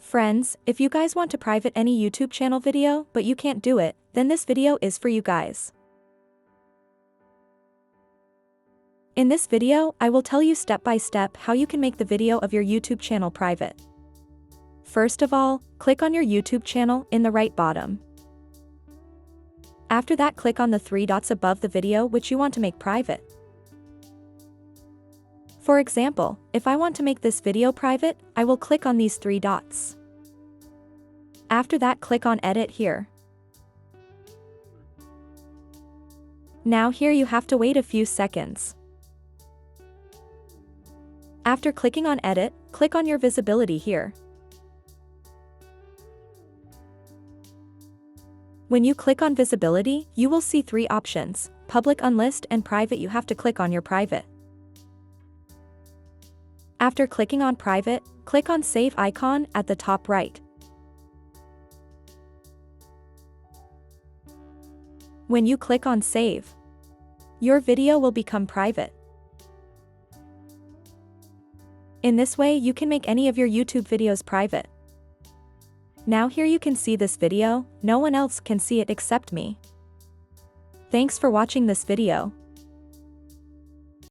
Friends, if you guys want to private any YouTube channel video but you can't do it, then this video is for you guys. In this video, I will tell you step by step how you can make the video of your YouTube channel private. First of all, click on your YouTube channel in the right bottom. After that, click on the three dots above the video which you want to make private. For example, if I want to make this video private, I will click on these three dots. After that, click on Edit here. Now here you have to wait a few seconds. After clicking on Edit, click on your visibility here. When you click on visibility, you will see three options: public, unlist, and private. You have to click on your private. After clicking on private, click on save icon at the top right. When you click on save, your video will become private. In this way, you can make any of your YouTube videos private. Now here you can see this video, no one else can see it except me. Thanks for watching this video.